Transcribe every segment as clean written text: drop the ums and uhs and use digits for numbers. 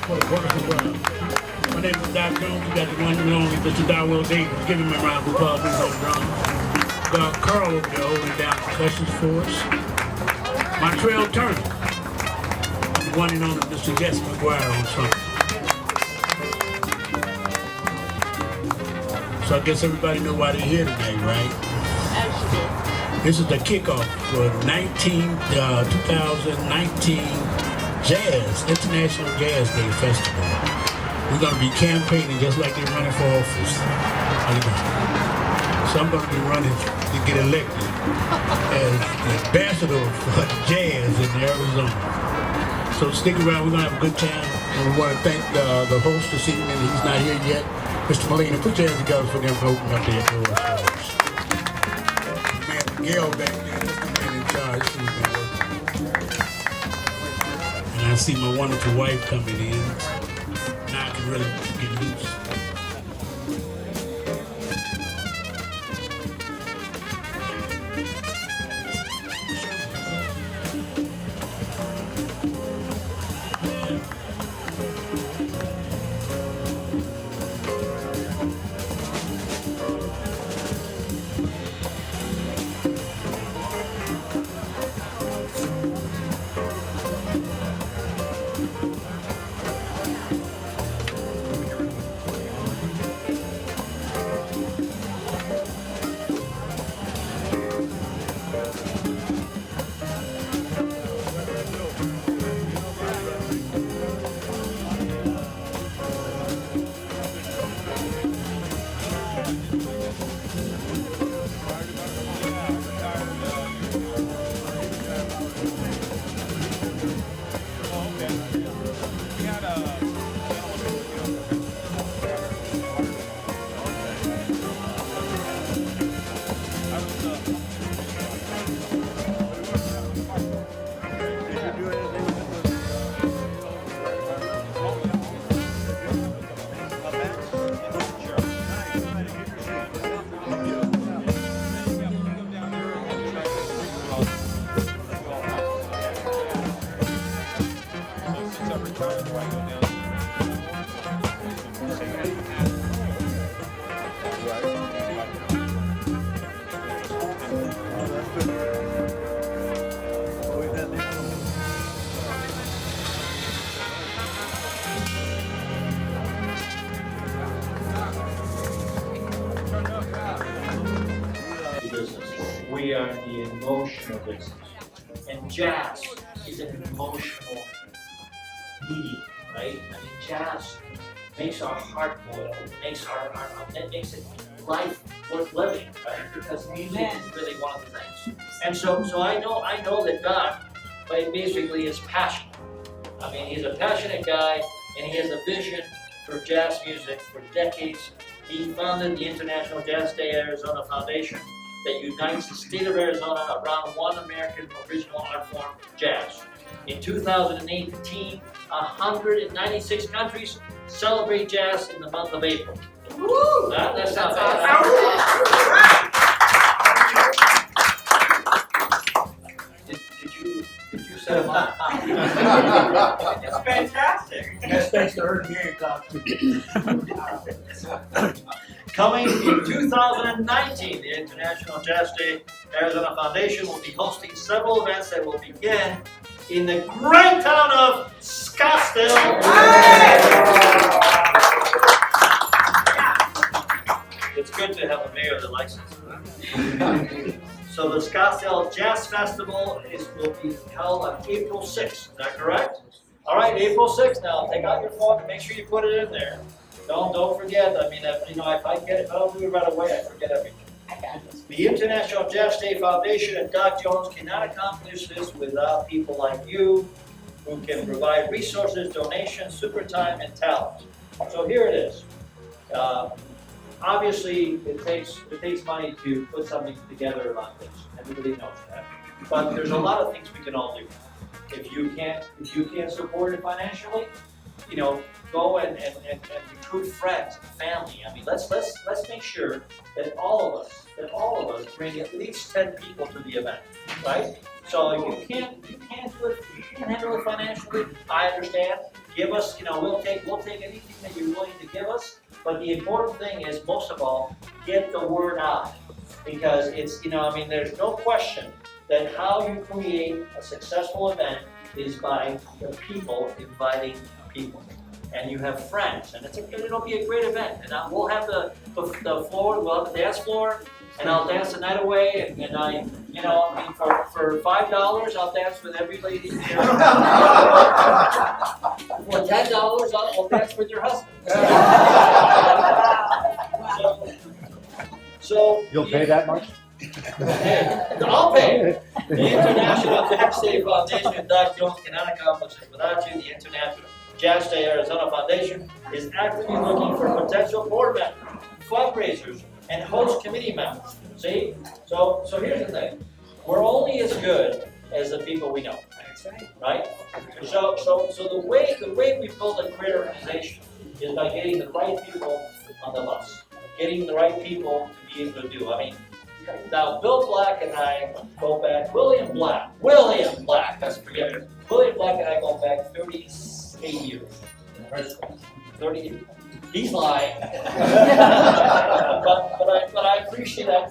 What a wonderful brother. My name is Doc Jones. You got the one and only Mr. Darwell Davis. Give him a round of applause. He's on the drum. Got Carl over there holding down percussions for us. Montreal Turner. The one and only Mr. Jess McGuire on trumpet. So I guess everybody know why they're here today, right? This is the kickoff for 2019 International Jazz Day Festival. We're going to be campaigning just like they're running for office. So I'm going to be running to get elected as the ambassador for jazz in Arizona. So stick around, we're going to have a good time. And we want to thank the host this evening. He's not here yet. Mr. Molina, put your hands together for them to open up their doors for us. Man, Gail back there, that's the man in charge. And I see my wonderful wife coming in. Now I can really get loose. We are the emotional business. And jazz is an emotional medium, right? I mean, jazz makes our heart boil, makes it makes it life worth living, right? Because music is really one of the things. And so I know that Doc, basically is passionate. I mean, he's a passionate guy, and he has a vision for jazz music for decades. He founded the International Jazz Day Arizona Foundation that unites the state of Arizona around one American original art form, jazz. In 2018, 196 countries celebrate jazz in the month of April. Woo! That's not bad. Did you set him up? It's fantastic. That's thanks to Earth Hancock. Coming in 2019, the International Jazz Day Arizona Foundation will be hosting several events that will begin in the great town of Scottsdale. It's good to have a mayor that likes it. So the Scottsdale Jazz Festival will be held on April 6th. Is that correct? All right, April 6th. Now take out your phone and make sure you put it in there. Don't forget. I mean, if I don't do it right away, I forget everything. The International Jazz Day Foundation and Doc Jones cannot accomplish this without people like you, who can provide resources, donations, super time, and talent. So here it is. Obviously, it takes money to put something together like this. Everybody knows that. But there's a lot of things we can all do. If you can't support it financially, go and recruit friends and family. I mean, let's make sure that all of us bring at least 10 people to the event, right? So if you can't do it, you can't handle it financially, I understand. Give us, we'll take anything that you're willing to give us. But the important thing is, most of all, get the word out. Because it's, there's no question that how you create a successful event is by the people inviting people. And you have friends, and it'll be a great event. And we'll have the floor, we'll have the dance floor, and I'll dance the night away. And for $5, I'll dance with every lady here. For $10, I'll dance with your husband. So You'll pay that much? I'll pay. The International Jazz Day Foundation and Doc Jones cannot accomplish this without you. The International Jazz Day Arizona Foundation is actively looking for potential board members, fundraisers, and host committee members. See? So here's the thing. We're only as good as the people we know. Right? So the way we build a great organization is by getting the right people on the bus. Getting the right people to be able to do. Now Bill Black and I go back, William Black, let's forget it. William Black and I go back 38 years. 30, he's lying. but I appreciate that.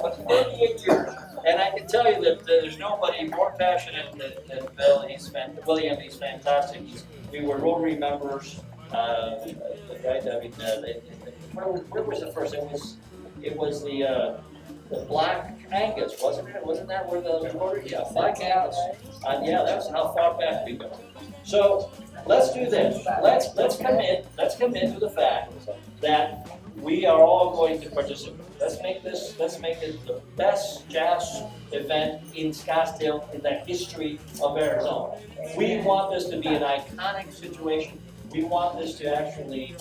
But 38 years. And I can tell you that there's nobody more passionate than Bill. William, he's fantastic. We were Rotary members. Right? Where was the first? It was the Black Angus, wasn't it? Wasn't that where the Rotary? Yeah, Black Angus. Yeah, that's how far back we go. So let's do this. Let's commit to the fact that we are all going to participate. Let's make it the best jazz event in Scottsdale in the history of Arizona. We want this to be an iconic situation. We want this to actually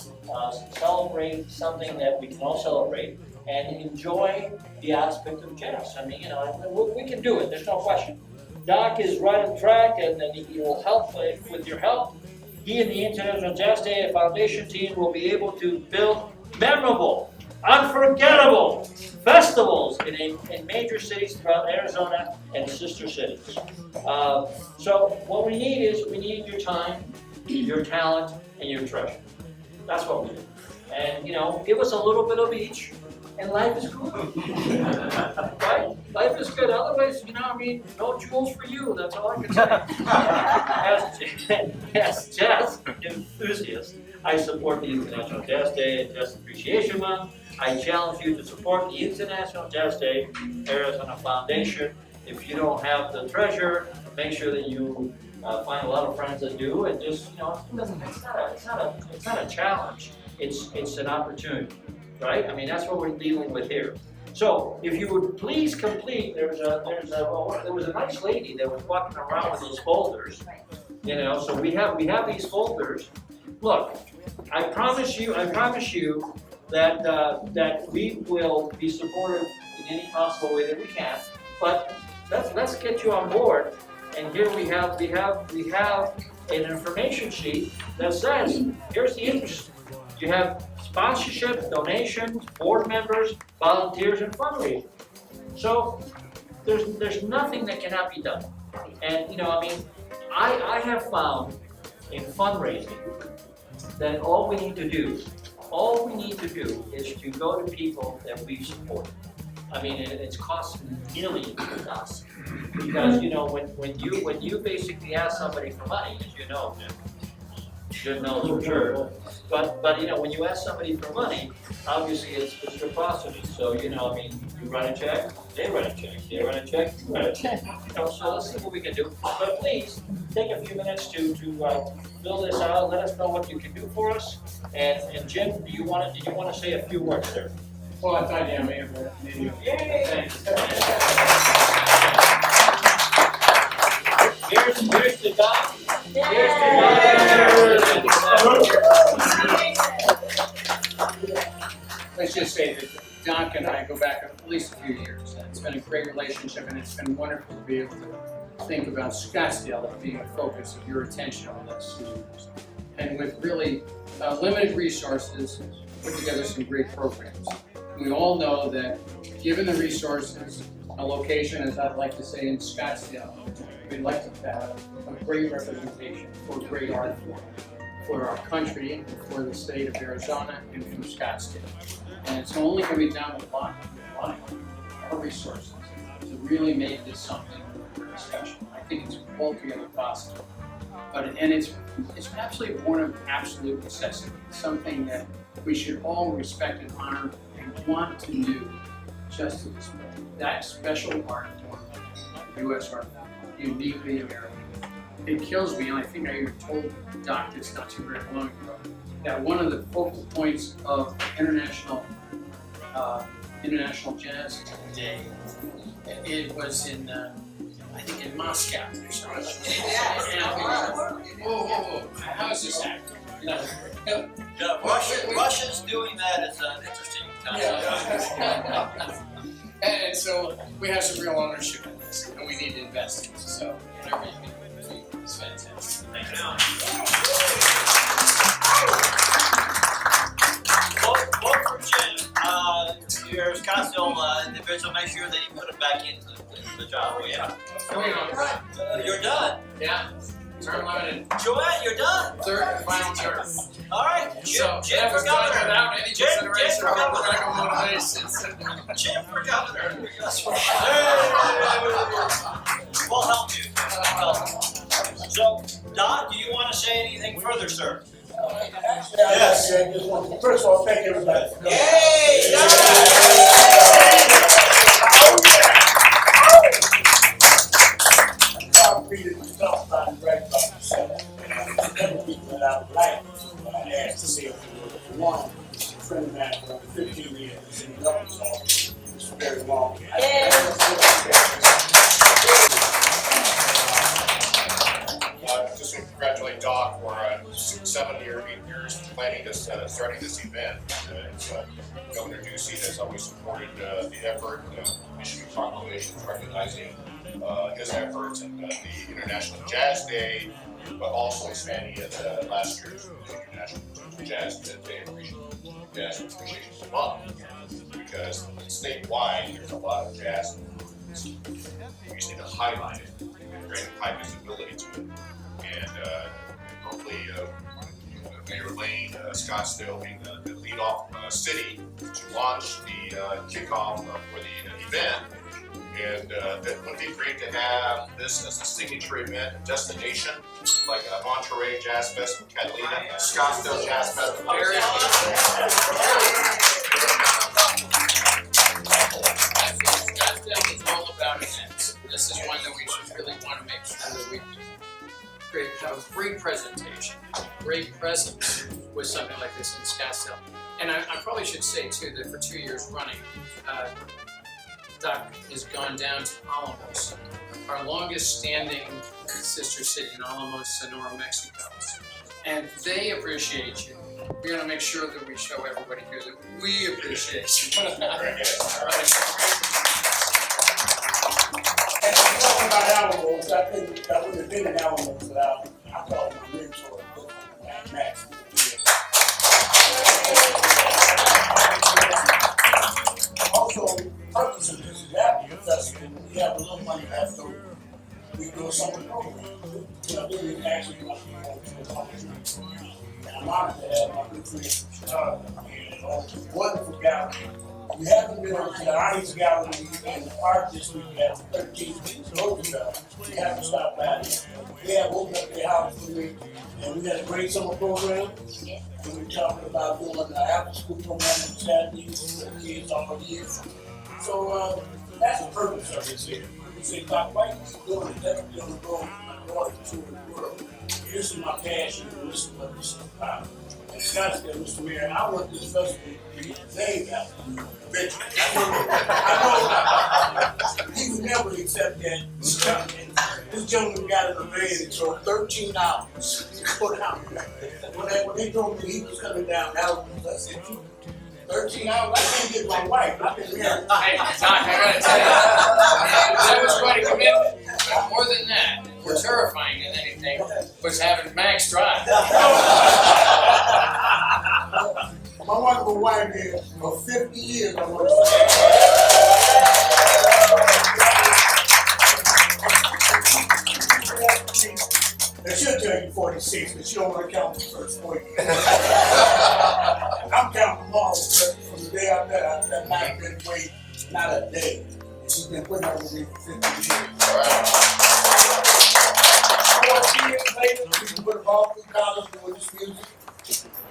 celebrate something that we can all celebrate and enjoy the aspect of jazz. We can do it. There's no question. Doc is right on track, and he will help with your help. He and the International Jazz Day Foundation team will be able to build memorable, unforgettable festivals in major cities throughout Arizona and sister cities. So what we need your time, your talent, and your treasure. That's what we do. And give us a little bit of each, and life is good. Right? Life is good. Otherwise, no jewels for you. That's all I can say. As jazz enthusiast, I support the International Jazz Day and Jazz Appreciation Month. I challenge you to support the International Jazz Day Arizona Foundation. If you don't have the treasure, make sure that you find a lot of friends that do, and just it's not a challenge. It's an opportunity, right? So that's what we're dealing with here. So if you would please complete, there was a nice lady that was walking around with those folders. So we have these folders. Look, I promise you that we will be supportive in any possible way that we can. But let's get you on board. And here we have an information sheet that says, here's the interest. You have sponsorship, donations, board members, volunteers, and fundraisers. So there's nothing that cannot be done. And I have found in fundraising that all we need to do is to go to people that we support. It's cost millions to us. Because when you basically ask somebody for money, as you know, Jim knows for sure. But when you ask somebody for money, obviously it's reciprocity. So you run a check, they run a check, they run a check, you run a check. So let's see what we can do. But please take a few minutes to fill this out. Let us know what you can do for us. And Jim, did you want to say a few words there? Well, I thought you may have maybe. Yay! Thanks. Here's the doc. Here's the doc. Let's just say that Doc and I go back at least a few years. It's been a great relationship, and it's been wonderful to be able to think about Scottsdale as being a focus of your attention over the last few years. And with really limited resources, put together some great programs. We all know that given the resources, a location, as I'd like to say, in Scottsdale, we'd like to have a great representation for great art form. for our country, and for the state of Arizona, and for Scottsdale. And it's only going to be done with a lot of our resources to really make this something for discussion. I think it's altogether possible. And it's absolutely born of absolute necessity. It's something that we should all respect and honor and want to do just to display that special art form, U.S. art form, uniquely American. It kills me, and I think I even told Doc this not too very long ago, that one of the focal points of International Jazz Day, it was in, I think in Moscow. Whoa, how is this happening? Russia's doing that is an interesting time. Yeah. And so we have some real ownership in this, and we need to invest in it. So whatever you can do, it's fantastic. Thank you. Vote for Jim. Your Scottsdale individual, make sure that you put him back into the job. Oh, yeah. You're done. Yeah. Term limited. Joanne, you're done. Third and final term. All right. Jim that for was done governor. without any consideration for for governor. political motivations. Jim for governor. We'll help you. So, Don, do you want to say anything further, sir? Yes. I just want to, first of all, thank everybody for coming. Yay! I'm free to talk about and brag about myself. Other people that I would like, I asked to say a few words. One, a friend of mine for over 15 years is in the governor's office. It's very long. Just to congratulate Doc for 7 years, 8 years planning this, starting this event. Governor Ducey has always supported the effort, issuing proclamations recognizing his efforts and the International Jazz Day, but also expanding it last year's International Jazz Day Jazz Appreciation Month, because statewide there's a lot of jazz. We just need to highlight it and bring high visibility to it. And hopefully Mayor Lane, Scottsdale being the lead-off city to launch the kickoff for the event. And it would be great to have this as a signature event, a destination, like Monterey Jazz Fest in Catalina, Scottsdale Jazz Fest in Scottsdale is all about events. This is one that we should really want to make sure that we have a great presentation, great presence with something like this in Scottsdale. And I probably should say too that for 2 years running, Doc has gone down to Alamos, our longest standing sister city in Alamos, Sonora, Mexico. And they appreciate you. We're going to make sure that we show everybody here that we appreciate you. And talking about Alamos, I think I would have been in Alamos without, I call my mentor, Max. Also, purpose of this is happy because we have a little money left over. We do a summer program. We actually want to come to. And I'm honored to have my good friends from Chicago and a wonderful gallery. We haven't been over to the Arts Gallery and the Art District at 13th Roosevelt. We haven't stopped by there. They have opened up their house for me, and we had a great summer program. And we're talking about doing an after-school program on Saturdays for the kids all year. So that's the purpose of this here. We say, Doc, why you doing it? Let me on the road, my daughter to the world. This is my passion, and this is what this is about. And Scottsdale, Mr. Mayor, I want this festival to be named after you. I know he would never accept that. This gentleman got in the van and drove 13 hours to go down there. When they told me he was coming down, I said, 13 hours? I can't get my wife. I've been here. Hey, Doc, I gotta tell you, that was quite a commitment. But more than that, more terrifying than anything was having Max drive. My wonderful wife here for 50 years, I want to say. she'll tell you 46, but she don't want to count the first 4 years. I'm counting them all from the day I met her. That night been waiting, not a day. And she's been putting up with me for 50 years. 4 years later, we can put them all through college doing this music.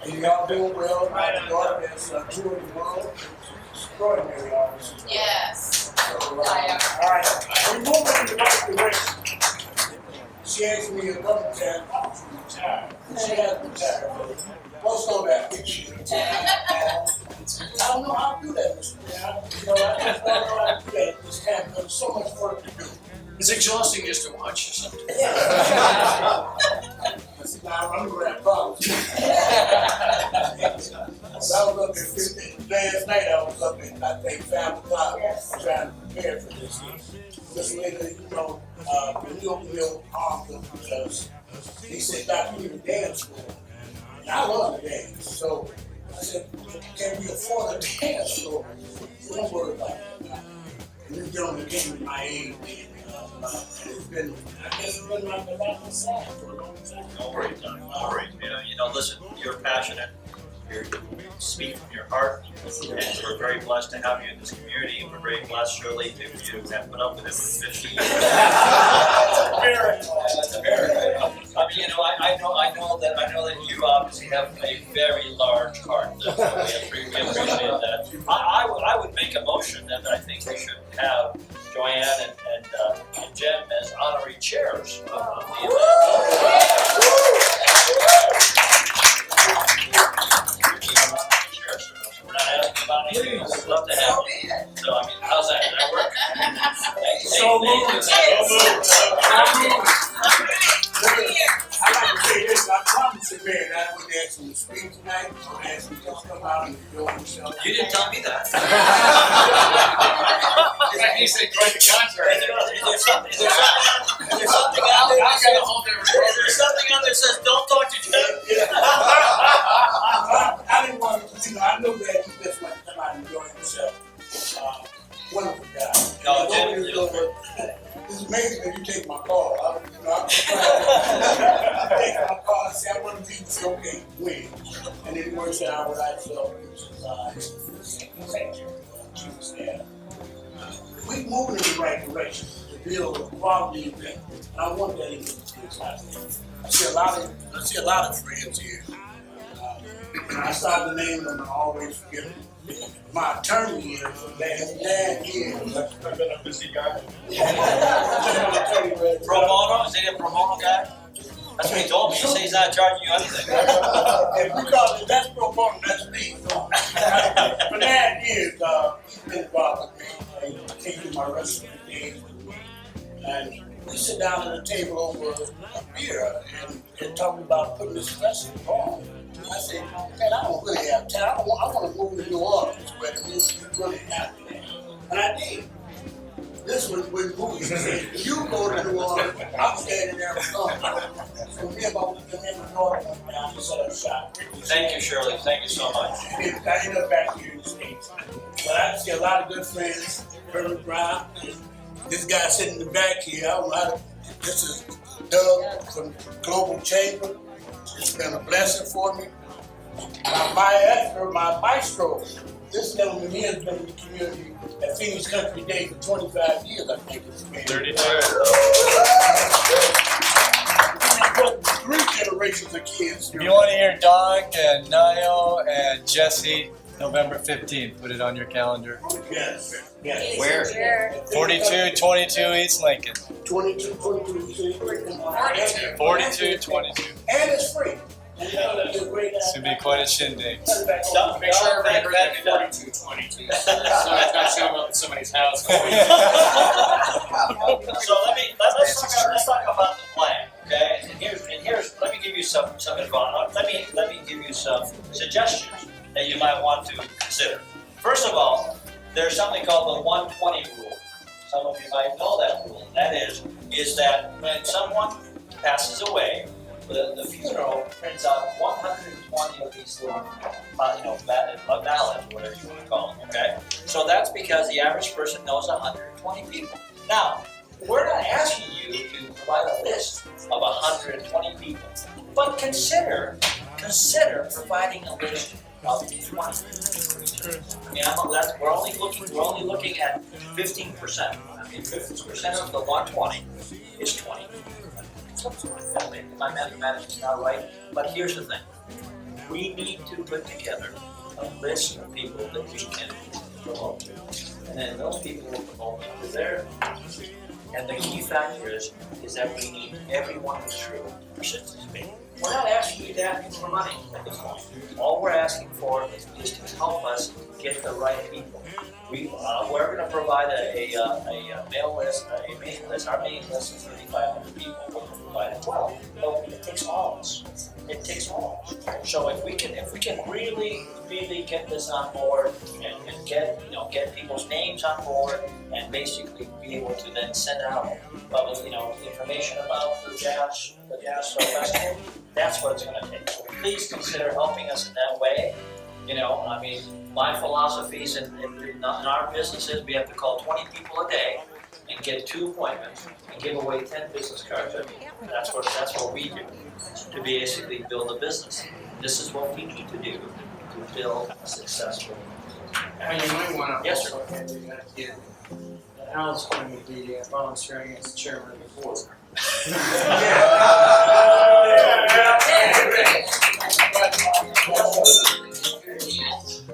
And y'all doing well. My daughter has toured the world. She's extraordinary artist. Yes. So, all right, we're moving in the right direction. She asked me a couple times, I was retired. She has retired. Most of that picture. I don't know how to do that, Mr. Man. I just don't know how to do that at this time because there's so much work to do. It's exhausting just to watch you sometimes. Now I'm gonna have problems. I was up at 15, last night I was up at, I think, 5 o'clock trying to prepare for this. Just later, you know, the real harmed him because he said, Dr. you need a dance school. And I love to dance. So I said, can we afford a dance school? Don't worry about that. And this gentleman came to my aid. And it's been, I guess it's been like the last side for a long time. No worries, Don. No worries. You know, listen, you're passionate. You speak from your heart, and we're very blessed to have you in this community. And we're very blessed, surely, to you have put up with it for 50 years. That's a miracle. I mean, you know, I know that you obviously have a very large heart. We appreciate that. I would make a motion that I think we should have Joanne and Jim as honorary chairs of the event. We're not asking about anything. We'd love to have you. So, I mean, how's that? Does that work? So moved. I'd like to say this. I promised you, man, I would ask him to speak tonight. I would ask him to just come out and enjoy himself. You didn't tell me that. He said, quite the contrary. Is there something out there? Is there something out there that says don't talk to Jim? I didn't want to, you know, I know that he just want to come out and enjoy himself. Wonderful guy. No, Jim, it's amazing that you take my call. I'm take my call and say I want to be with you, okay, win. And then it works out what I felt. Thank you. We're moving in the right direction to build a quality event. And I want that in this house. I see a lot of friends here. I started to name them and I always forget them. My attorney here for the last 9 years. I've been a busy guy. Pro bono? Is he a pro bono guy? That's what he told me. He said he's not charging you anything. If we call it, that's pro bono, that's me. So, for 9 years, he's been involved with me. He came to my restaurant days with me. And we sit down at a table over a beer and talking about putting this festival on. I said, man, I don't really have time. I want to move to New Orleans where the music is really happening. And I did. This was when movies said, you go to New Orleans, I'm staying in Arizona. So me and my daughter went down to set up shop. Thank you, Shirley. Thank you so much. I ended up back here in the States. But I see a lot of good friends, Herman Brown. This guy sitting in the back here, I don't know how to, this is Doug from Global Chamber. It's been a blessing for me. My maestro, this gentleman here has been in the community at Phoenix Country Day for 25 years, I think it's been. 32. 3 generations of kids. If you want to hear Doc and Niall and Jesse, November 15th, put it on your calendar. Yes, yes. Where? 4222 East Lincoln. 22, 4222. And it's free. And it's a great It's going to be quite a shindig. Stop. Make sure everybody heard that Doug. 4222. So it's not showing up at somebody's house. So let's talk about the plan, okay? And here's let me give you some advice. Let me give you some suggestions that you might want to consider. First of all, there's something called the 120 rule. Some of you might know that rule. That is that when someone passes away, the funeral prints out 120 of these little, ballots, whatever you want to call them, okay? So that's because the average person knows 120 people. Now, we're not asking you to provide a list of 120 people, but consider providing a list of 20. I mean, we're only looking at 15%. I mean, 50% of the 120 is 20. Something like that. Maybe my mathematics is not right, but here's the thing. We need to put together a list of people that we can promote. And then those people will promote to there. And the key factor is that we need everyone who's true participate. We're not asking you to ask for money at this point. All we're asking for is to help us get the right people. We're going to provide a mail list, a mailing list. Our mailing list is 3,500 people. We're going to provide it well, but it takes all of us. It takes all of us. So if we can really get this on board and get people's names on board and basically be able to then send out information about the jazz festival, that's what it's going to take. So please consider helping us in that way. I mean, my philosophies in our business is we have to call 20 people a day and get 2 appointments and give away 10 business cards a week. That's what we do to basically build a business. This is what we need to do to build a successful business. And you might want to Yes, sir. also add to that here, that Al's going to be volunteering as the chairman of the board.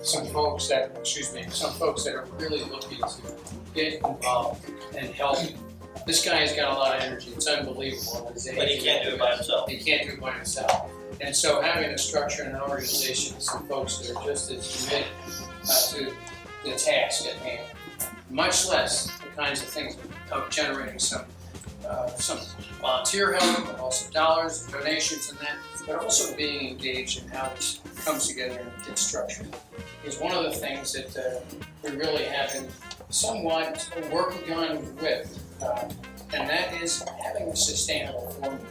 Some folks that are really looking to get involved and help. This guy's got a lot of energy. It's unbelievable. But he can't do it by himself. He can't do it by himself. And so having a structure and an organization, some folks that are just as committed to the task at hand, much less the kinds of things of generating some volunteer help, but also dollars, donations and that, but also being engaged in how this comes together and gets structured. Is one of the things that we really have been somewhat working on with, and that is having a sustainable formula.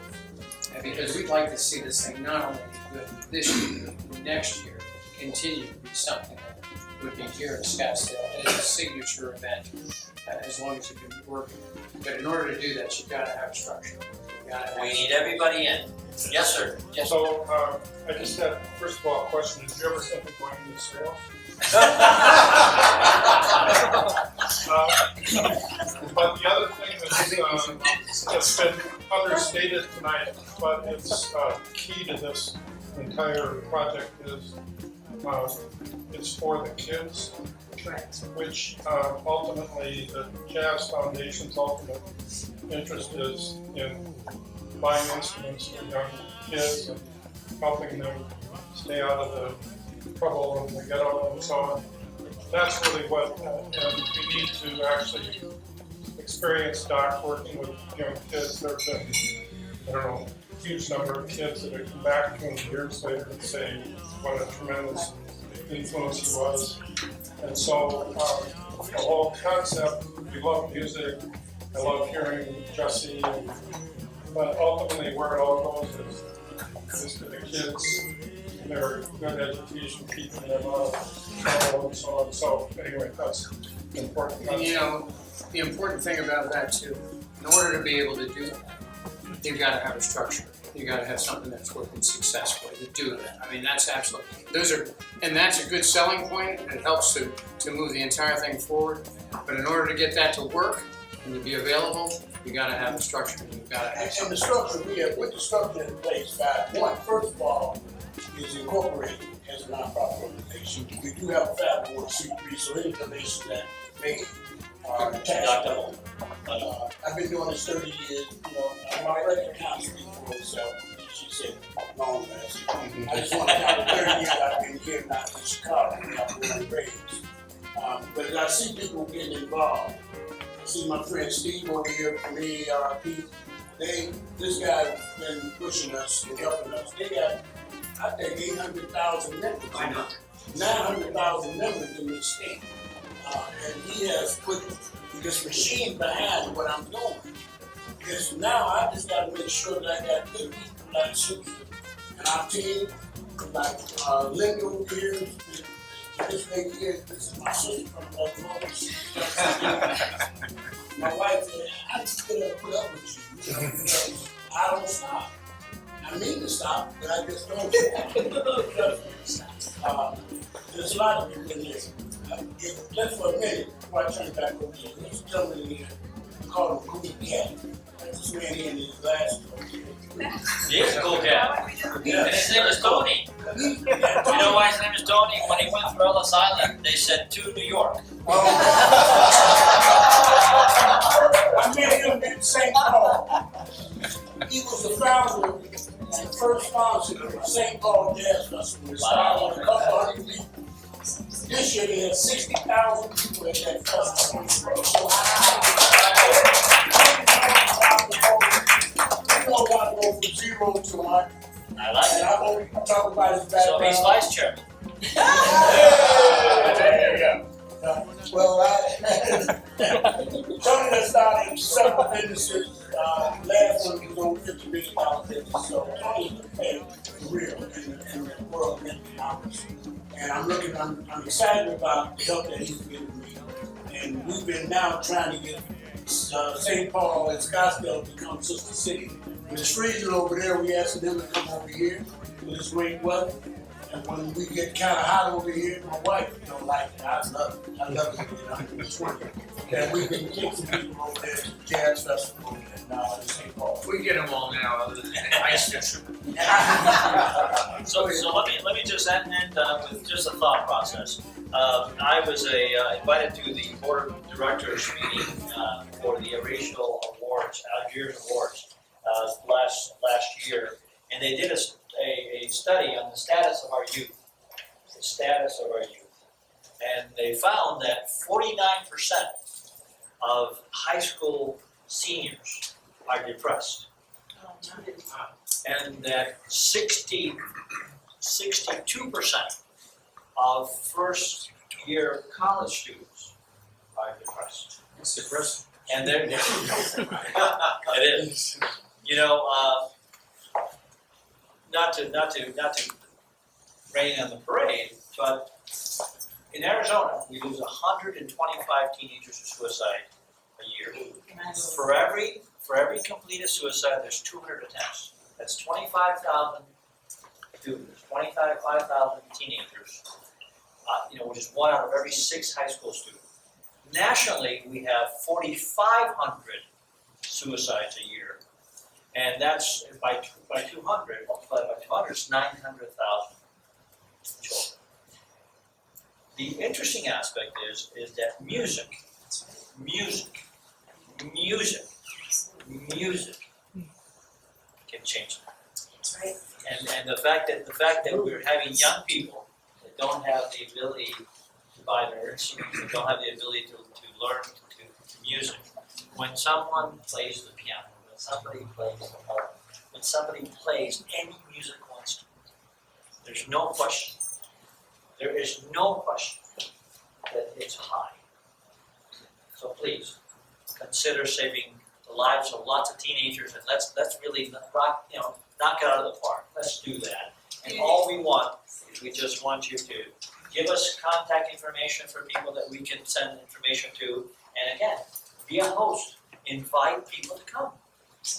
And because we'd like to see this thing not only good this year, but next year, continue to be something that would be here in Scottsdale as a signature event, as long as you can work. But in order to do that, you've got to have a structure. We need everybody in. Yes, sir. Yes. So, I just had, first of all, a question. Did you ever think of going into sales? But the other thing that's been understated tonight, but it's key to this entire project is it's for the kids, which ultimately the Jazz Foundation's ultimate interest is in buying instruments for young kids and helping them stay out of the trouble and the ghetto and so on. That's really what, and we need to actually experience Doc working with young kids. There have been, I don't know, a huge number of kids that have come back 20 years later and say what a tremendous influence he was. And so the whole concept, we love music, I love hearing Jesse, but ultimately where it all goes is to the kids, their good education, keeping them out of trouble and so on. So anyway, that's important. And the important thing about that too, in order to be able to do that, you've got to have a structure. You got to have something that's working successfully to do that. I mean, that's absolutely, and that's a good selling point. It helps to move the entire thing forward. But in order to get that to work and to be available, you got to have a structure. You've got to have And the structure, we have put the structure in place by one, first of all, is incorporated as a nonprofit organization. We do have a 501c3, so any donations that make are taxable. I've been doing this 30 years, my record count speaks for itself. She said, long last. I just want to count the 30 years I've been here now in Chicago, and I've been raised. But as I see people getting involved, I see my friend Steve over here from the AARP. This guy's been pushing us and helping us. They got, I think, 800,000 members. 900,000 members in this state. And he has put this machine behind what I'm doing. Because now I just got to make sure that I got good people like Susan and our team, like Linda over here. This lady here, this is my sister from Oklahoma. My wife, I just couldn't put up with you, because I don't stop. I mean to stop, but I just don't stop. There's a lot of people in this. Just for a minute, before I turn it back over to you, there's a gentleman in here, we call him Cool Cat. That's this man here in his glasses. He is a cool cat. And his name is Tony. You know why his name is Tony? When he went through Ellis Island, they said to New York. I met him in St. Paul. He was the founder and first sponsor of the St. Paul Jazz Festival. It started with a couple hundred people. This year they had 60,000 people at that festival. You know how to go from 0 to 100. I like And it. I won't talk about his background. So he's vice chairman. There you go. Tony has started several businesses. Last one was on $50 million business. So Tony is real in the world of economics. And I'm excited about the help that he's given me. And we've been now trying to get St. Paul and Scottsdale to become sister city. When it's freezing over there, we asked them to come over here with this great weather. And when we get kind of hot over here, my wife don't like it. I love it. I love it. You know, and we've been taking people over there to the Jazz Festival in St. Paul. We get them all now, other than ice fishermen. So let me just end with just a thought process. I was invited to the board of directors meeting for the Racial Awards, Algiers Awards, last year, and they did a study on the status of our youth, and they found that 49% of high school seniors are depressed, and that 62% of first-year college students are depressed. It's depressing. And they're it is. You know, not to rain on the parade, but in Arizona we lose 125 teenagers to suicide a year. For every completed suicide, there's 200 attempts. That's 25,000 students, 5,000 teenagers. Which is 1 out of every 6 high school students. Nationally, we have 4,500 suicides a year, and that's by 200, multiplied by 200, it's 900,000 children. The interesting aspect is that music can change that. And the fact that we're having young people that don't have the ability to buy their instruments, that don't have the ability to learn to music. When someone plays the piano, when somebody plays the harp, when somebody plays any musical instrument, there's no question. There is no question that it's high. So please consider saving the lives of lots of teenagers, and let's really knock it out of the park. Let's do that. And all we want is we just want you to give us contact information for people that we can send information to. And again, be a host. Invite people to come.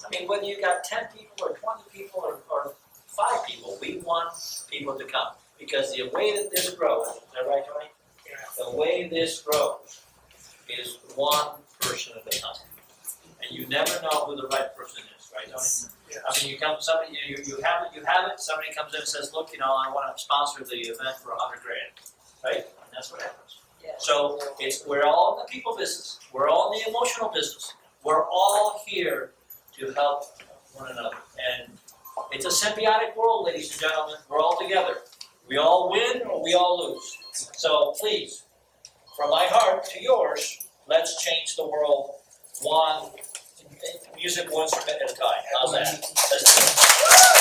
I mean, whether you got 10 people or 20 people or 5 people, we want people to come. Because the way that this grows, is that right, Tony? Yeah. The way this grows is one person at a time. And you never know who the right person is, right, Tony? Yes. I mean, you have it, somebody comes in and says, look, I want to sponsor the event for $100,000, right? And that's what happens. Yeah. So we're all in the people business. We're all in the emotional business. We're all here to help one another. And it's a symbiotic world, ladies and gentlemen. We're all together. We all win or we all lose. So please, from my heart to yours, let's change the world one musical instrument at a time. How's that? Let's do it.